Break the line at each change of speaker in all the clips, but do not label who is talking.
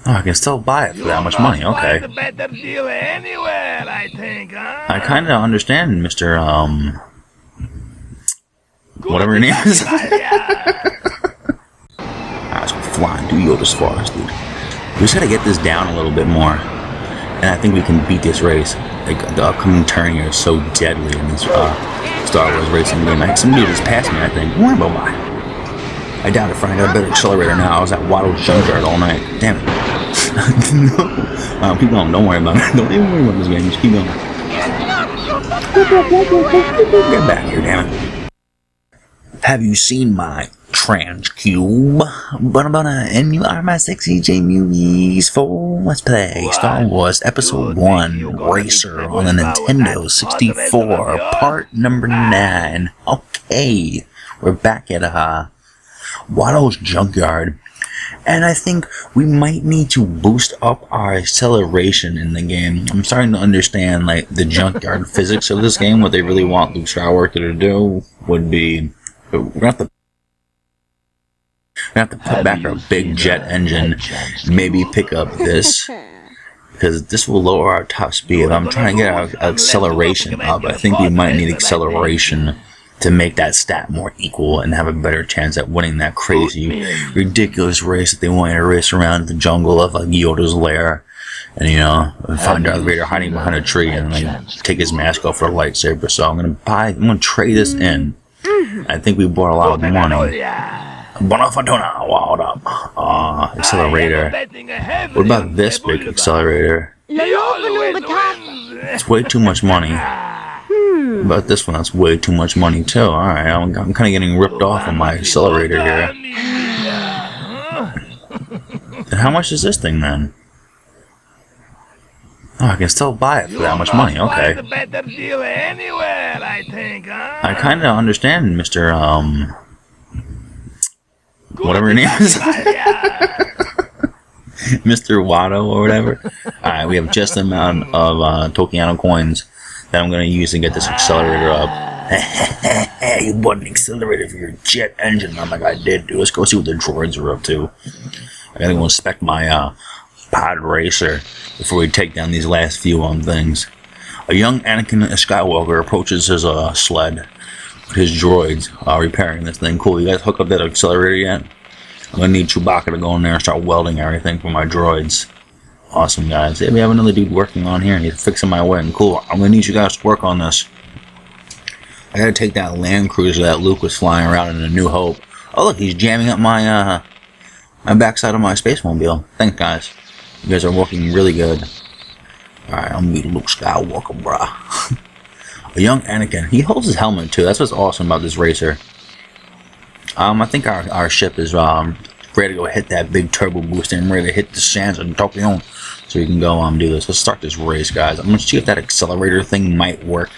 Oh, I can still buy it for that much money. Okay.
Find a better deal anywhere, I think, huh?
I kind of understand, Mr. Whatever your name is. Let's go flying through Yoda's forest, dude. We just gotta get this down a little bit more, and I think we can beat this race. Like the upcoming turn here is so deadly in this Star Wars racing game. Like somebody just passed me, I think. Where am I? I doubt it, Frank. I got a better accelerator now. I was at Waddle's junkyard all night. Damn it. No. Keep going. Don't worry about it. Don't even worry about this game. Just keep going. Get back here, damn it. Have you seen my trans cube? And you are my sexy J movies for Let's Play Star Wars Episode 1 Racer on the Nintendo 64, part number 9. Okay, we're back at Waddle's junkyard, and I think we might need to boost up our acceleration in the game. I'm starting to understand like the junkyard physics of this game. What they really want Luke Skywalker to do would be we're gonna have to put back our big jet engine, maybe pick up this, because this will lower our top speed. I'm trying to get our acceleration up. I think we might need acceleration to make that stat more equal and have a better chance at winning that crazy, ridiculous race that they want to race around the jungle of like Yoda's lair, and find Darth Vader hiding behind a tree and like take his mask off for a lightsaber. So I'm gonna trade this in. I think we bought a lot of money. Accelerator. What about this big accelerator? It's way too much money. What about this one? That's way too much money too. Alright, I'm kind of getting ripped off on my accelerator here. And how much is this thing then? Oh, I can still buy it for that much money. Okay. I kind of understand, Mr. Whatever your name is. Mr. Watto or whatever. Alright, we have just the amount of Tokiano coins that I'm going to use to get this accelerator up. You bought an accelerator for your jet engine. I'm like, I did, dude. Let's go see what the droids are up to. I gotta go inspect my Podracer before we take down these last few things. A young Anakin Skywalker approaches his sled with his droids repairing this thing. Cool, you guys hook up that accelerator yet? I'm gonna need Chewbacca to go in there and start welding everything for my droids. Awesome, guys. Hey, we have another dude working on here and he's fixing my wedding. Cool, I'm gonna need you guys to work on this. I gotta take that land cruiser that Luke was flying around in A New Hope. Oh look, he's jamming up my my backside of my spacemobile. Thanks, guys. You guys are working really good. Alright, I'm gonna be Luke Skywalker, brah. A young Anakin. He holds his helmet too. That's what's awesome about this racer. I think our ship is ready to go hit that big turbo booster and ready to hit the sands of Tokyo. So we can go do this. Let's start this race, guys. I'm gonna see if that accelerator thing might work.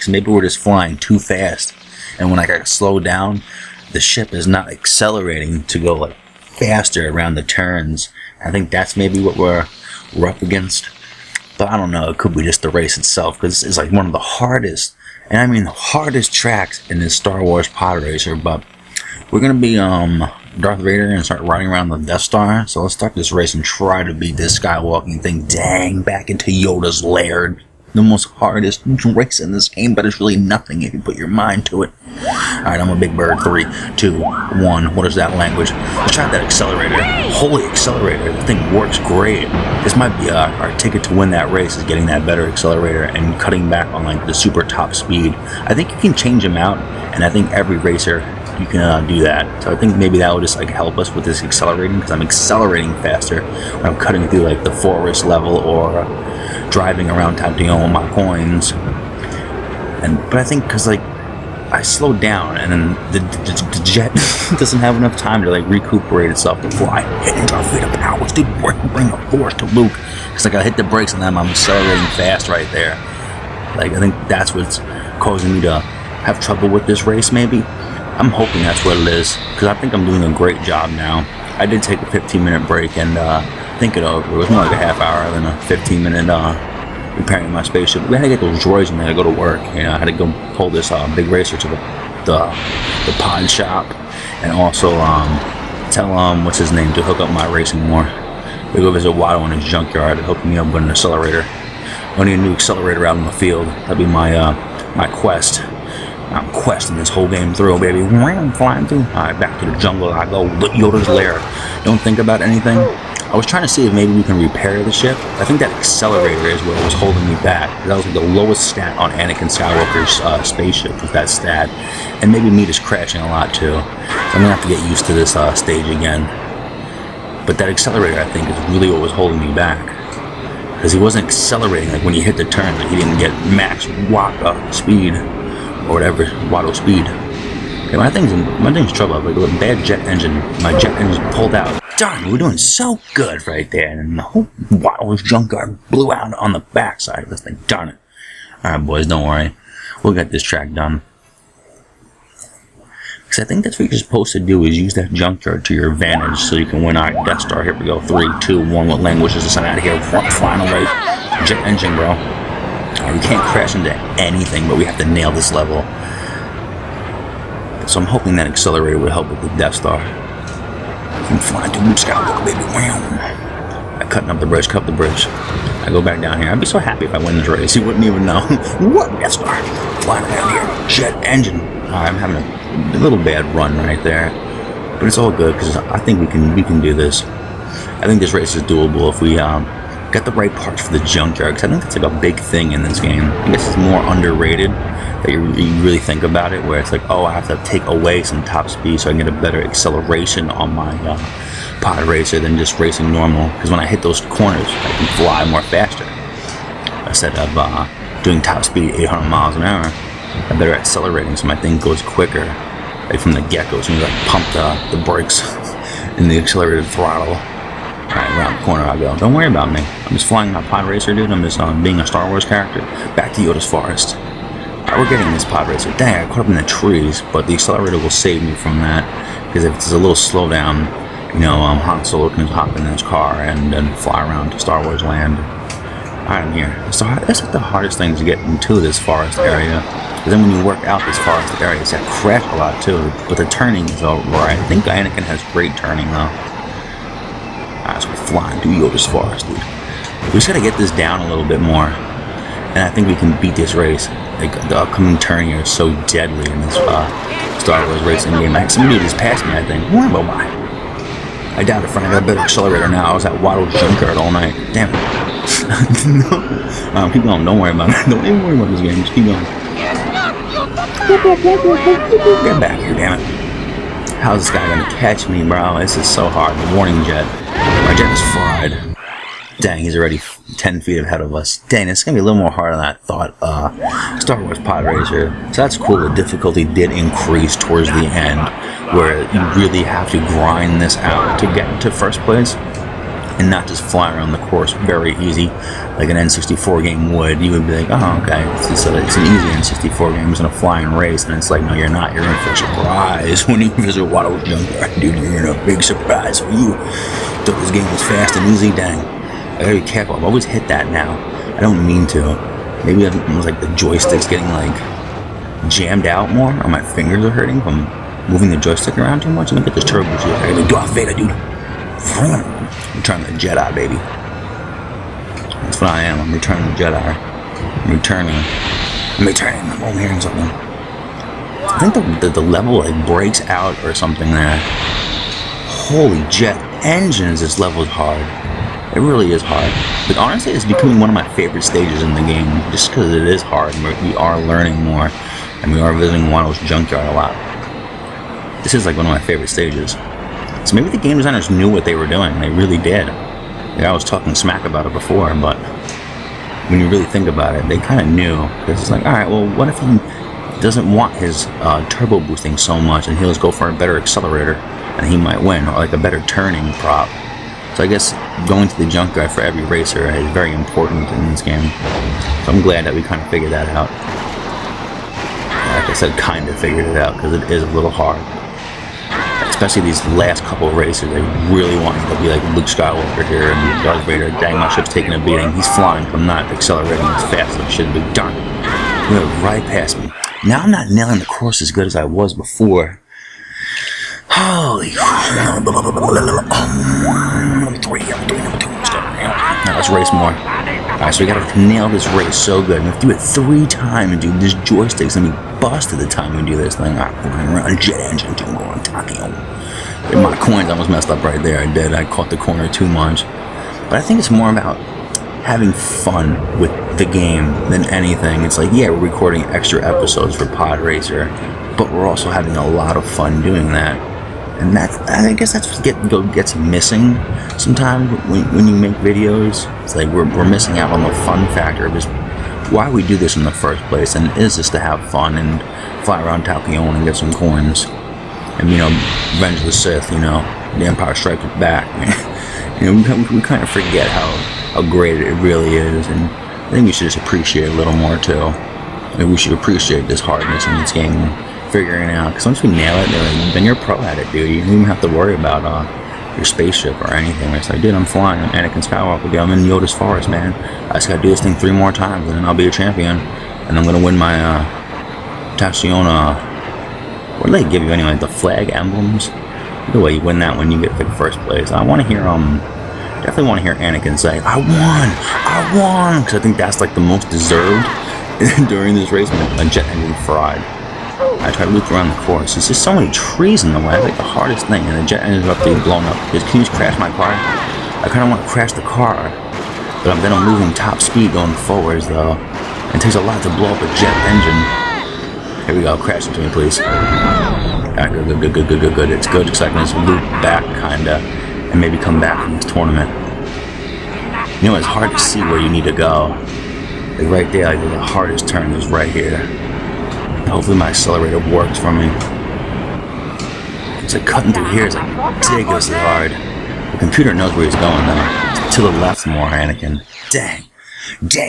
Maybe we're just flying too fast, and when I gotta slow down, the ship is not accelerating to go like faster around the turns. I think that's maybe what we're up against. But I don't know, it could be just the race itself, because it's like one of the hardest, and I mean the hardest tracks in this Star Wars pod racer. But we're gonna be Darth Vader and start riding around the Death Star. So let's start this race and try to beat this skywalking thing. Dang, back into Yoda's lair. The most hardest race in this game, but it's really nothing if you put your mind to it. Alright, I'm a big bird. 3, 2, 1. What is that language? Let's try that accelerator. Holy accelerator. The thing works great. This might be our ticket to win that race, is getting that better accelerator and cutting back on like the super top speed. I think you can change them out, and I think every racer you can do that. So I think maybe that will just like help us with this accelerating, because I'm accelerating faster when I'm cutting through like the forest level or driving around Tatooine with my coins. But I think because like I slowed down, and then the jet doesn't have enough time to like recuperate itself before I hit Darth Vader powers. Dude, bring a force to Luke, because like I hit the brakes and then I'm accelerating fast right there. Like I think that's what's causing me to have trouble with this race. Maybe I'm hoping that's what it is, because I think I'm doing a great job now. I did take a 15-minute break, and think it over. It was more like a half hour than a 15-minute repairing my spaceship. We had to get those droids in there to go to work. I had to go pull this big racer to the pod shop, and also tell what's his name to hook up my racing more. We to go visit Watto in his junkyard and hook me up with an accelerator. I need a new accelerator out in the field. That'd be my my quest. I'm questing this whole game through, baby. I'm flying through. Alright, back to the jungle I go. Yoda's lair. Don't think about anything. I was trying to see if maybe we can repair the ship. I think that accelerator is what was holding me back. That was like the lowest stat on Anakin Skywalker's spaceship, with that stat. And maybe me just crashing a lot too. So I'm gonna have to get used to this stage again. But that accelerator, I think, is really what was holding me back. Because he wasn't accelerating like when you hit the turn. Like he didn't get max speed. Or whatever, Watto speed. Okay, my thing's in trouble. Like a bad jet engine. My jet engine pulled out. Darn, we're doing so good right there. And the whole Watto's junkyard blew out on the backside of this thing. Darn it. Alright, boys, don't worry. We'll get this track done. Because I think that's what you're supposed to do, is use that junkyard to your advantage so you can win. Alright, Death Star, here we go. 3, 2, 1. What language is this out of here? Flying away. Jet engine, bro. We can't crash into anything, but we have to nail this level. So I'm hoping that accelerator would help with the Death Star. I'm flying to Skywalker, baby. Wham! I'm cutting up the bridge, cut up the bridge. I go back down here. I'd be so happy if I win this race. You wouldn't even know. What Death Star? Flying around here. Jet engine. I'm having a little bad run right there. But it's all good, because I think we can do this. I think this race is doable if we got the right parts for the junkyard, because I think that's like a big thing in this game. I guess it's more underrated that you really think about it, where it's like, oh, I have to take away some top speed so I can get a better acceleration on my Podracer than just racing normal, because when I hit those corners I can fly more faster instead of doing top speed 800 miles an hour. I'm better at accelerating, so my thing goes quicker like from the get-go. So you like pump the brakes and the accelerated throttle. Alright, around the corner I go. Don't worry about me. I'm just flying my Podracer, dude. I'm just being a Star Wars character. Back to Yoda's Forest. Alright, we're getting this Podracer. Dang, I caught up in the trees, but the accelerator will save me from that. Because if it's a little slowdown, you know, Han Solo can hop in his car and then fly around to Star Wars land. Alright, I'm here. So that's like the hardest thing to get into this forest area. But then when you work out this forest area, it's that crash a lot too. But the turning is alright. I think Anakin has great turning though. So we're flying through Yoda's Forest, dude. We just gotta get this down a little bit more, and I think we can beat this race. Like the upcoming turn here is so deadly in this Star Wars racing game. Somebody just passed me, I think. Where am I? I doubt if I got a better accelerator now. I was at Watto's junkyard all night. Damn it. No. Keep going. Don't worry about it. Don't even worry about this game. Just keep going. Get back here, damn it. How's this guy gonna catch me, bro? This is so hard. The warning jet. My jet is fried. Dang, he's already 10 feet ahead of us. Dang, it's gonna be a little more hard than I thought. Star Wars Podracer. So that's cool. The difficulty did increase towards the end, where you really have to grind this out to get to first place, and not just fly around the course very easy, like an N64 game would. You would be like, oh, okay, it's an easy N64 game. It's gonna fly and race, and it's like, no, you're not. You're in for a surprise when you visit Watto's junkyard, dude. You're in a big surprise for you. Thought this game was fast and easy. Dang, I gotta be careful. I've always hit that now. I don't mean to. Maybe it was like the joystick's getting like jammed out more, or my fingers are hurting from moving the joystick around too much. Let me get this turbo here. I gotta do Darth Vader, dude. Return the Jedi, baby. That's what I am. I'm returning the Jedi. I'm returning. I'm hearing something. I think the level like breaks out or something there. Holy jet engines, this level is hard. It really is hard. But honestly, it's becoming one of my favorite stages in the game, just because it is hard. We are learning more, and we are visiting Watto's junkyard a lot. This is like one of my favorite stages. So maybe the game designers knew what they were doing. They really did. Like, I was talking smack about it before, but when you really think about it, they kind of knew. Because it's like, alright, well, what if he doesn't want his turbo boosting so much, and he'll just go for a better accelerator, and he might win, or like a better turning prop. So I guess going to the junkyard for every racer is very important in this game. So I'm glad that we kind of figured that out. Like I said, kind of figured it out, because it is a little hard. Especially these last couple of races, they really want me to be like Luke Skywalker here and Darth Vader. Dang, my ship's taking a beating. He's flying. I'm not accelerating as fast as I should be. Darn it. He went right past me. Now I'm not nailing the course as good as I was before. Holy. Number 3, number 2. Now let's race more. Alright, so we gotta nail this race so good. We have to do it 3 times, dude. This joystick's gonna be busted the time we do this thing. Alright, we're going around jet engine, dude. We're going Tokyo. My coins almost messed up right there. I did. I caught the corner too much. But I think it's more about having fun with the game than anything. It's like, yeah, we're recording extra episodes for Podracer, but we're also having a lot of fun doing that. And I guess that's what gets missing sometimes when you make videos. It's like we're missing out on the fun factor of just why we do this in the first place. And is this to have fun and fly around Tokyo and get some coins? And, you know, Revenge of the Sith, you know, the Empire Strikes Back. You know, we kind of forget how great it really is, and I think we should just appreciate it a little more too. Maybe we should appreciate this hardness in this game and figuring it out. Because once we nail it, then you're a pro at it, dude. You don't even have to worry about your spaceship or anything. It's like, dude, I'm flying. I'm Anakin Skywalker. Dude, I'm in Yoda's forest, man. I just gotta do this thing 3 more times, and then I'll be a champion. And I'm gonna win my Tachiona. What do they give you anyway? The flag emblems? Either way, you win that when you get like first place. I want to hear definitely want to hear Anakin say, I won, because I think that's like the most deserved during this race. A jet engine fried. I try to loop around the course. There's just so many trees in the way. It's like the hardest thing, and the jet engine's about to get blown up. Can you just crash my car? I kind of want to crash the car, but then I'm moving top speed going forwards though. It takes a lot to blow up a jet engine. Here we go, crash into me, please. Alright, good. It's good because I can just loop back, kinda, and maybe come back from this tournament. You know, it's hard to see where you need to go. Like right there, like the hardest turn is right here. Hopefully my accelerator works for me. It's like cutting through here is like ridiculously hard. The computer knows where he's going though. It's to the left more, Anakin. Dang,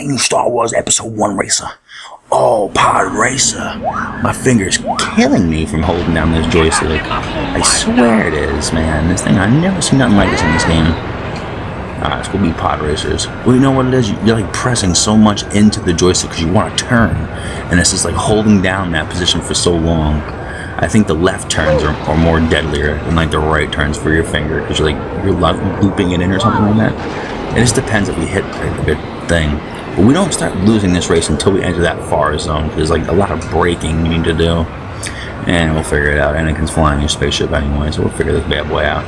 you Star Wars Episode 1 racer. Oh, Podracer. My finger's killing me from holding down this joystick. I swear it is, man. This thing, I've never seen nothing like this in this game. Alright, let's go be Podracers. Well, you know what it is? You're like pressing so much into the joystick because you want to turn. And it's just like holding down that position for so long. I think the left turns are more deadlier than like the right turns for your finger because you're looping it in or something like that. It just depends if we hit a good thing. But we don't start losing this race until we enter that forest zone. There's like a lot of braking we need to do. And we'll figure it out. Anakin's flying your spaceship anyway, so we'll figure this bad boy out.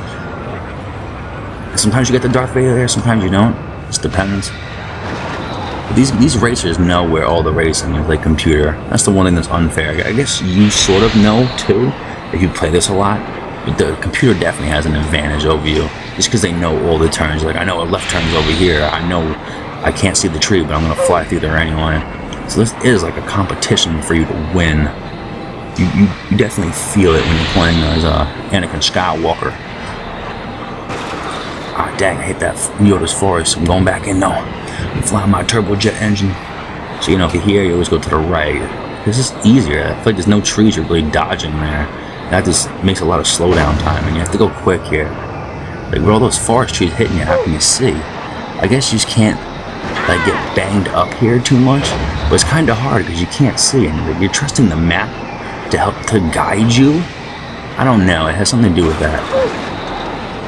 Sometimes you get the Darth Vader there, sometimes you don't. It just depends. But these racers know where all the racing is, like computer. That's the one thing that's unfair. I guess you sort of know too, if you play this a lot. But the computer definitely has an advantage over you. Just because they know all the turns. Like, I know a left turn's over here. I know I can't see the tree, but I'm going to fly through there anyway. So this is like a competition for you to win. You definitely feel it when you're playing as Anakin Skywalker. Ah, dang, I hit that Yoda's forest. I'm going back in now. I'm flying my turbojet engine. So, you know, if you're here, you always go to the right. This is easier. I feel like there's no trees you're really dodging there. That just makes a lot of slowdown time, and you have to go quick here. Like, with all those forest trees hitting you, how can you see? I guess you just can't like get banged up here too much, but it's kind of hard because you can't see, and you're trusting the map to help to guide you. I don't know, it has something to do with that.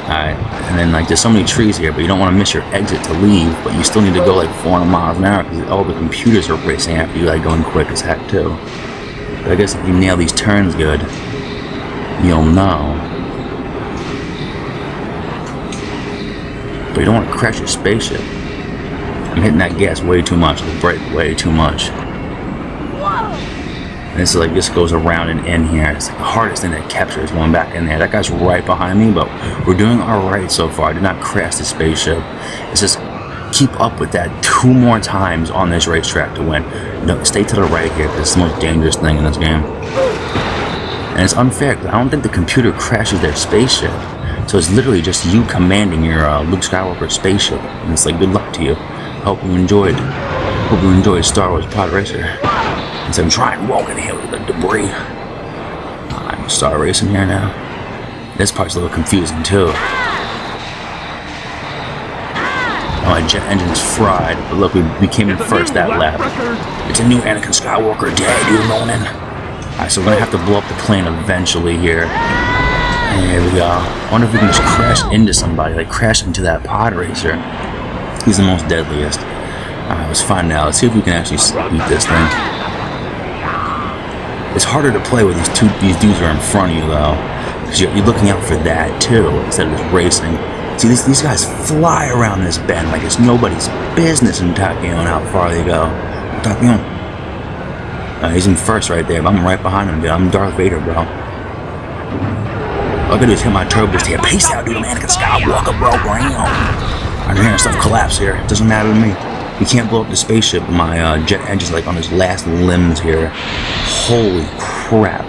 Alright, and then like there's so many trees here, but you don't want to miss your exit to leave, but you still need to go like 400 miles an hour because all the computers are racing after you, like going quick as heck too. But I guess if you nail these turns good, you'll know. But you don't want to crash your spaceship. I'm hitting that gas way too much, the brake way too much. And this is like, this goes around and in here. It's like the hardest thing to capture is going back in there. That guy's right behind me, but we're doing alright so far. I did not crash the spaceship. It's just keep up with that 2 more times on this racetrack to win. No, stay to the right here, because it's the most dangerous thing in this game. And it's unfair, because I don't think the computer crashes their spaceship. So it's literally just you commanding your Luke Skywalker spaceship. And it's like, good luck to you. Hope you enjoyed Star Wars Podracer. And so I'm trying walking here with the debris. I'm Star Racing here now. This part's a little confusing too. Oh, my jet engine's fried. But look, we came in first that lap. It's a new Anakin Skywalker day, dude, morning. Alright, so we're gonna have to blow up the plane eventually here. And here we go. I wonder if we can just crash into somebody, like crash into that Podracer. He's the most deadliest. Alright, let's find out. Let's see if we can actually beat this thing. It's harder to play with these dudes are in front of you, though. Because you're looking out for that, too, instead of just racing. See, these guys fly around this bend like it's nobody's business in Tapion how far they go. Tapion. He's in first right there, but I'm right behind him, dude. I'm Darth Vader, bro. All I gotta do is hit my turbo boost here. Peace out, dude. Anakin Skywalker, bro. I'm hearing stuff collapse here. It doesn't matter to me. We can't blow up the spaceship. My jet engine's like on his last limbs here. Holy crap.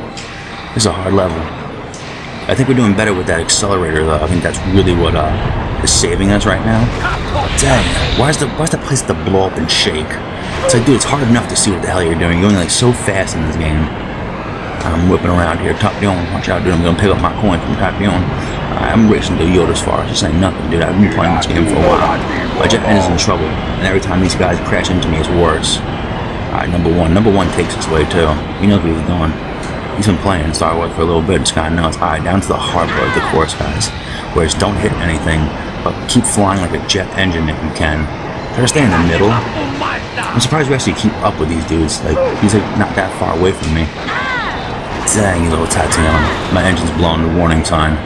This is a hard level. I think we're doing better with that accelerator, though. I think that's really what is saving us right now. Dang, why's the place to blow up and shake? It's like, dude, it's hard enough to see what the hell you're doing. You're going like so fast in this game. I'm whipping around here. Tapion, watch out, dude. I'm gonna pick up my coin from Tapion. I'm racing through Yoda's Forest. This ain't nothing, dude. I've been playing this game for a while. My jet engine's in trouble, and every time these guys crash into me, it's worse. Alright, number one. Number one takes his way, too. He knows where he's going. He's been playing Star Wars for a little bit. It's kind of nuts. Alright, down to the hard part of the course, guys. Where it's don't hit anything, but keep flying like a jet engine if you can. Try to stay in the middle. I'm surprised we actually keep up with these dudes. Like, he's like not that far away from me. Dang, you little Tatiana. My engine's blowing the warning sign.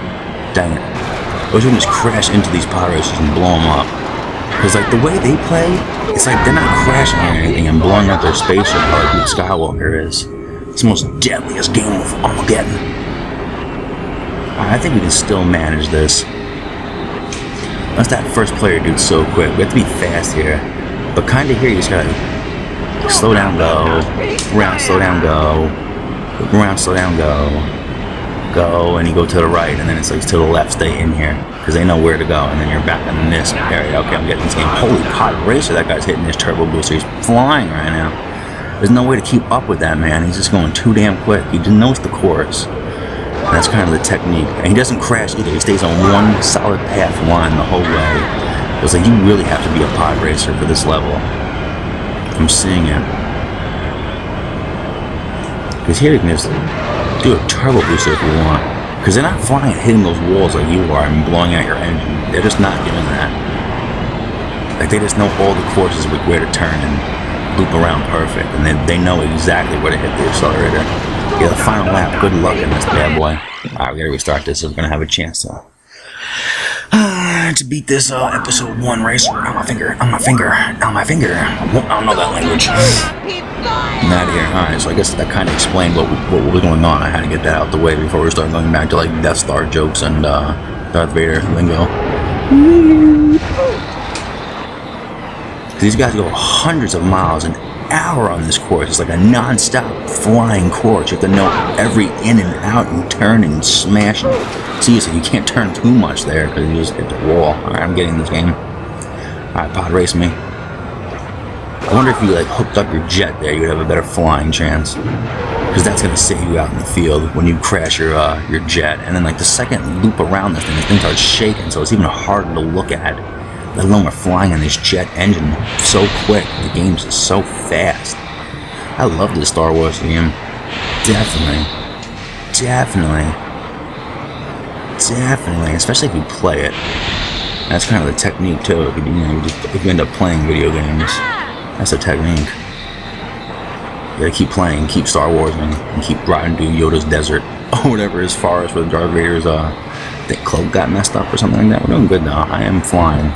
Dang it. I wish we could just crash into these Podracers and blow them up. Because, like, the way they play, it's like they're not crashing or anything and blowing up their spaceship like Luke Skywalker is. It's the most deadliest game of Armageddon. I think we can still manage this. Unless that first player dude's so quick. We have to be fast here. But kind of here, you just gotta slow down, go. Around, slow down, go. Look around, slow down, go. Go, and you go to the right, and then it's like to the left, stay in here. Because they know where to go, and then you're back in this area. Okay, I'm getting this game. Holy Podracer, that guy's hitting his turbo booster. He's flying right now. There's no way to keep up with that, man. He's just going too damn quick. He knows the course. And that's kind of the technique. And he doesn't crash either. He stays on one solid path line the whole way. It's like you really have to be a Podracer for this level. I'm seeing it. Because here you can just do a turbo booster if you want. Because they're not flying and hitting those walls like you are and blowing out your engine. They're just not doing that. Like they just know all the courses with where to turn and loop around perfect. And they know exactly where to hit the accelerator. Yeah, the final lap. Good luck in this bad boy. Alright, we gotta restart this if we're gonna have a chance to beat this episode 1 racer. On my finger. I don't know that language. I'm out of here. Alright, so I guess that kind of explained what was going on. I had to get that out the way before we start going back to like Death Star jokes and Darth Vader lingo. These guys go hundreds of miles an hour on this course. It's like a non-stop flying course. You have to know every in and out and turning and smashing. Seriously, you can't turn too much there because you just hit the wall. Alright, I'm getting this game. Alright, pod race me. I wonder if you like hooked up your jet there, you'd have a better flying chance. Because that's going to save you out in the field when you crash your jet. And then like the second loop around this thing starts shaking, so it's even harder to look at. Let alone we're flying on this jet engine so quick. The game's so fast. I love this Star Wars game. Definitely. Especially if you play it. That's kind of the technique too. If you end up playing video games, that's a technique. You gotta keep playing, keep Star Wars and keep riding through Yoda's desert or whatever as far as where Darth Vader's that cloak got messed up or something like that. We're doing good now. I am flying.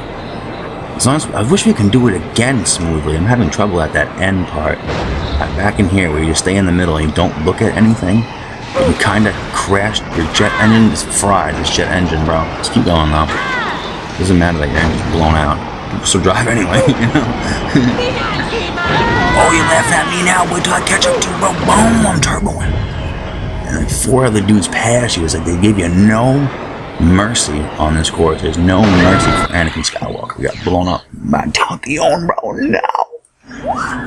As long as I wish we can do it again smoothly. I'm having trouble at that end part. Back in here where you just stay in the middle and you don't look at anything. But you kind of crashed your jet engine. It's fried, this jet engine, bro. Just keep going though. Doesn't matter that your engine's blown out. People still drive anyway, you know? Oh, you laugh at me now? Wait till I catch up to you, bro. Boom, I'm turboing. And like 4 other dudes pass you. It's like they give you no mercy on this course. There's no mercy for Anakin Skywalker. We got blown up by Tapion, bro. No.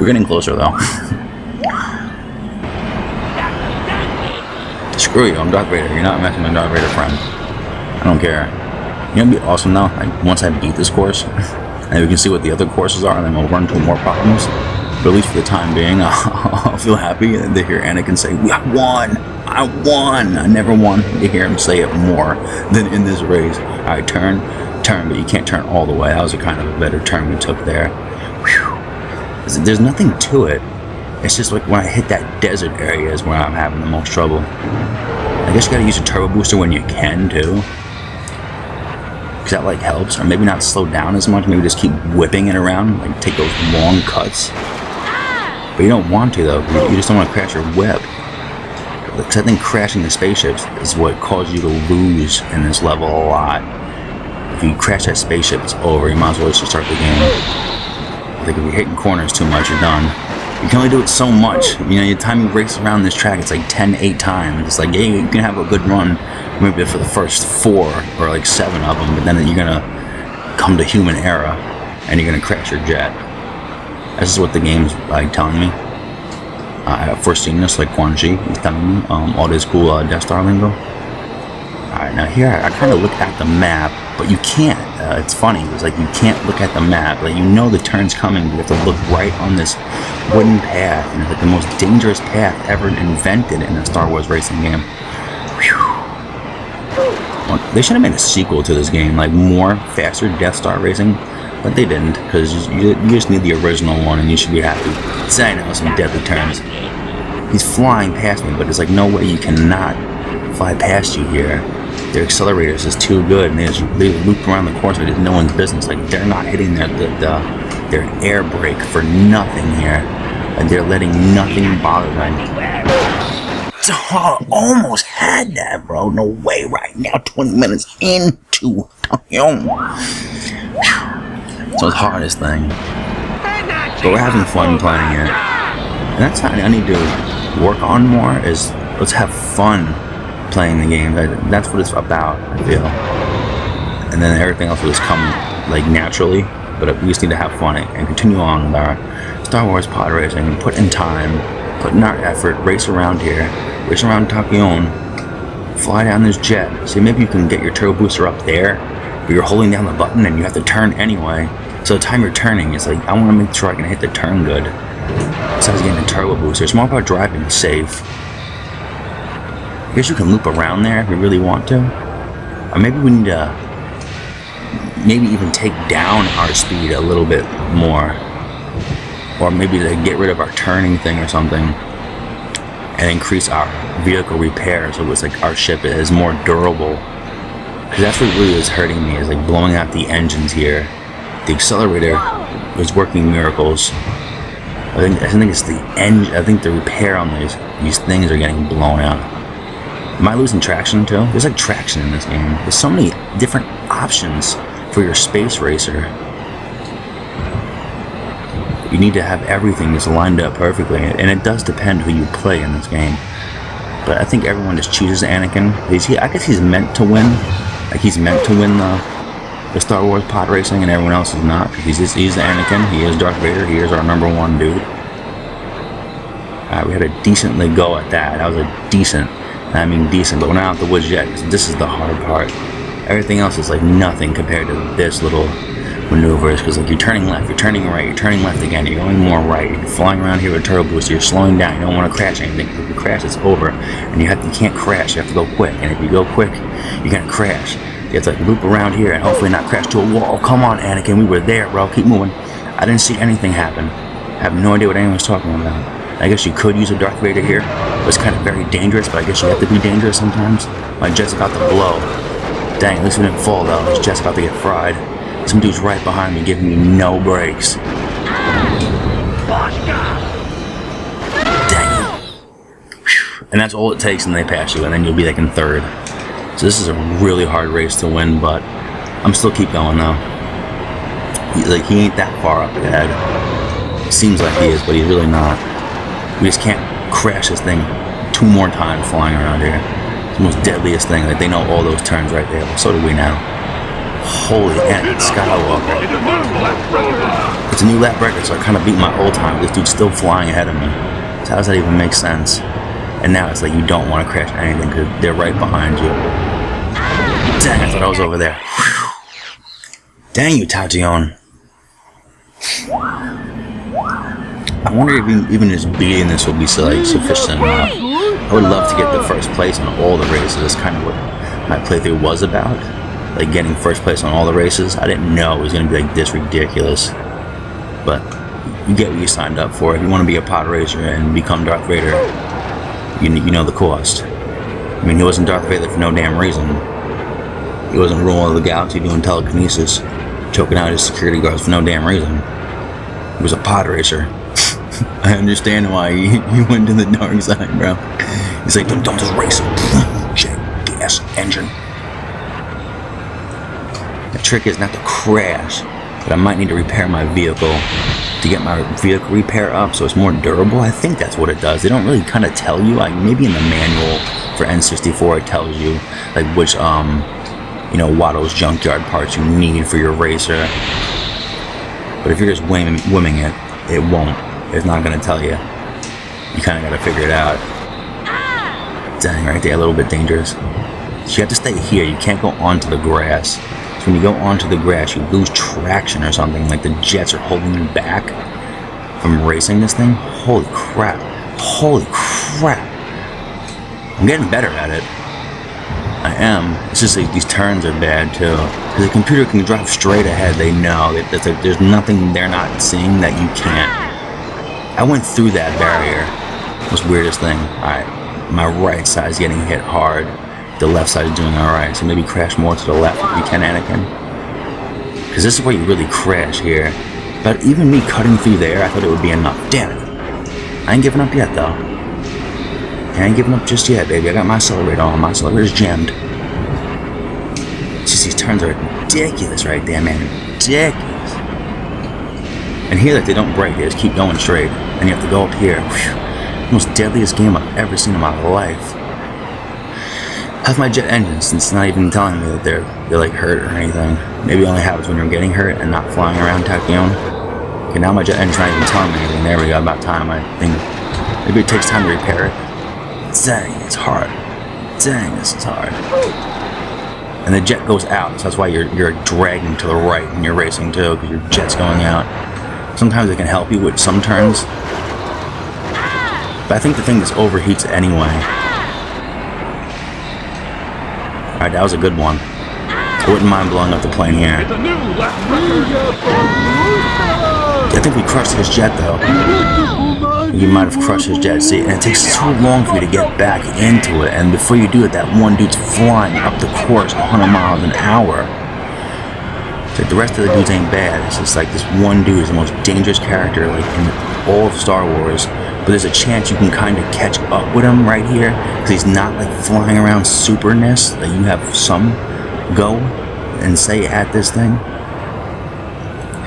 We're getting closer though. Screw you, I'm Darth Vader. You're not messing with Darth Vader, friend. I don't care. You know what'd be awesome though? Like once I beat this course, and we can see what the other courses are, and then we'll run into more problems. But at least for the time being, I'll feel happy to hear Anakin say, I won! I won! I never want to hear him say it more than in this race. Alright, turn turn, but you can't turn all the way. That was a kind of a better turn we took there. Whew. There's nothing to it. It's just like when I hit that desert area is where I'm having the most trouble. I guess you gotta use a turbo booster when you can too, because that like helps. Or maybe not slow down as much. Maybe just keep whipping it around, like take those long cuts. But you don't want to though. You just don't want to crash your whip. Because I think crashing the spaceships is what caused you to lose in this level a lot. If you crash that spaceship, it's over. You might as well just start the game. Like if you're hitting corners too much, you're done. You can only do it so much. You know, the time you race around this track, it's like 8 times. It's like, yeah, you can have a good run, maybe for the first 4 or like 7 of them, but then you're gonna come to human era and you're gonna crash your jet. This is what the game's like telling me. I've foreseen this, like Quan Chi, he's telling me all this cool Death Star lingo. Alright, now here I kind of look at the map, but you can't. It's funny, it's like you can't look at the map. Like, you know the turn's coming, but you have to look right on this wooden path, and it's like the most dangerous path ever invented in a Star Wars racing game. Well, they should have made a sequel to this game, like more faster Death Star racing, but they didn't, because you just need the original one and you should be happy. I know, some deadly turns. He's flying past me, but there's like no way you cannot fly past you here. Their accelerators is too good, and they loop around the course like it's no one's business. Like, they're not hitting their air brake for nothing here, and they're letting nothing bother them. Oh, almost had that, bro. No way right now. 20 minutes into So it's the hardest thing. But we're having fun playing it. And that's something I need to work on more, is let's have fun playing the game. That's what it's about, I feel. And then everything else will just come like naturally, but we just need to have fun and continue on with our Star Wars pod racing, put in time, put in our effort, race around here, race around Tachyon, fly down this jet. See, maybe you can get your turbo booster up there, but you're holding down the button and you have to turn anyway. So the time you're turning, it's like, I want to make sure I can hit the turn good. Besides getting a turbo booster, it's more about driving safe. I guess you can loop around there if you really want to. Or maybe we need to maybe even take down our speed a little bit more. Or maybe to get rid of our turning thing or something and increase our vehicle repair so it's like our ship is more durable. Because that's what really is hurting me, is like blowing out the engines here. The accelerator is working miracles. I think it's the engine. I think the repair on these things are getting blown out. Am I losing traction too? There's like traction in this game. There's so many different options for your space racer. You need to have everything just lined up perfectly, and it does depend who you play in this game. But I think everyone just chooses Anakin. I guess he's meant to win. Like, he's meant to win the Star Wars pod racing, and everyone else is not. He's Anakin. He is Darth Vader. He is our #1 dude. We had a decently go at that. That was a decent. I mean decent, but we're not out the woods yet. This is the hard part. Everything else is like nothing compared to this little maneuvers, because like you're turning left, you're turning right, you're turning left again, you're going more right, you're flying around here with a turbo booster, you're slowing down, you don't want to crash anything. If you crash, it's over, and you can't crash, you have to go quick, and if you go quick, you're gonna crash. You have to like loop around here and hopefully not crash to a wall. Come on, Anakin, we were there, bro, keep moving. I didn't see anything happen. I have no idea what anyone's talking about. I guess you could use a Darth Vader here, but it's kind of very dangerous, but I guess you have to be dangerous sometimes. My jet's about to blow. Dang, at least we didn't fall though. This jet's about to get fried. Some dude's right behind me giving me no brakes. Dang it. And that's all it takes, and they pass you, and then you'll be like in third. So this is a really hard race to win, but I'm still keep going though. He ain't that far up ahead. Seems like he is, but he's really not. We just can't crash this thing 2 more times flying around here. It's the most deadliest thing. Like, they know all those turns right there. So do we now. Holy Anakin Skywalker. It's a new lap record, so I kind of beat my old time. This dude's still flying ahead of me. So how does that even make sense? And now it's like you don't want to crash anything because they're right behind you. Dang, I thought I was over there. Whew. Dang you, Tachyon. I wonder if even just beating this will be sufficient enough. I would love to get the first place in all the races. That's kind of what my playthrough was about. like getting first place on all the races. I didn't know it was gonna be like this ridiculous. But you get what you signed up for. If you want to be a Podracer and become Darth Vader, you know the cost. I mean, he wasn't Darth Vader for no damn reason. He wasn't ruling the galaxy doing telekinesis, choking out his security guards for no damn reason. He was a Podracer. I understand why he went to the dark side, bro. He's like, don't just race him. Jet, gas, engine. The trick is not to crash, but I might need to repair my vehicle to get my vehicle repair up so it's more durable. I think that's what it does. They don't really kind of tell you, like maybe in the manual for N64 it tells you like which Watto's junkyard parts you need for your racer. But if you're just whimming it, it won't. It's not gonna tell you. You kind of gotta figure it out. Dang, right there, a little bit dangerous. So you have to stay here. You can't go onto the grass. So when you go onto the grass, you lose traction or something. Like the jets are holding you back from racing this thing. Holy crap! Holy crap! I'm getting better at it. I am. It's just like these turns are bad too. Because the computer can drive straight ahead. They know that there's nothing they're not seeing that you can't. I went through that barrier. It was the weirdest thing. Alright, my right side is getting hit hard. The left side is doing alright. So maybe crash more to the left if you can, Anakin. Because this is where you really crash here. But even me cutting through there, I thought it would be enough. Damn it. I ain't giving up yet though. I ain't giving up just yet, baby. I got my accelerator on. My accelerator's jammed. It's just these turns are ridiculous right there, man. Ridiculous. And here, that they don't break. They just keep going straight. And you have to go up here. Whew. Most deadliest game I've ever seen in my life. How's my jet engine? Since it's not even telling me that they're like hurt or anything. Maybe it only happens when you're getting hurt and not flying around Tachyon. Okay, now my jet engine's not even telling me anything. There we go. About time. I think maybe it takes time to repair it. Dang, it's hard. Dang, this is hard. And the jet goes out, so that's why you're dragging to the right when you're racing too, because your jet's going out. Sometimes it can help you with some turns, but I think the thing just overheats anyway. Alright, that was a good one. I wouldn't mind blowing up the plane here. I think we crushed his jet though. You might have crushed his jet. See, and it takes so long for you to get back into it, and before you do it, that one dude's flying up the course 100 miles an hour. So the rest of the dudes ain't bad. It's just like this one dude is the most dangerous character like in all of Star Wars. But there's a chance you can kind of catch up with him right here, because he's not like flying around superness that you have some go and say at this thing.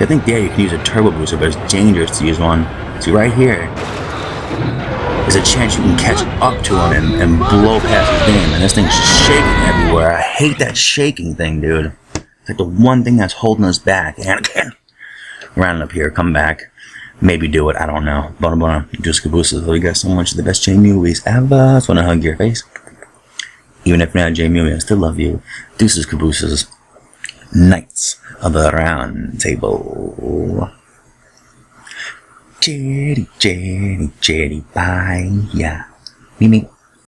I think there you can use a turbo booster, but it's dangerous to use one. See right here, there's a chance you can catch up to him and blow past his game, and this thing's shaking everywhere. I hate that shaking thing, dude. It's like the one thing that's holding us back. Anakin, round up here, come back, maybe do it. I don't know. Bona, just cabooses. Love you guys so much. The best J movies ever. I just want to hug your face. Even if you're not J movie, I still love you. Deuces, cabooses. Knights of the Round Table. Jedi, bye, yeah. Me.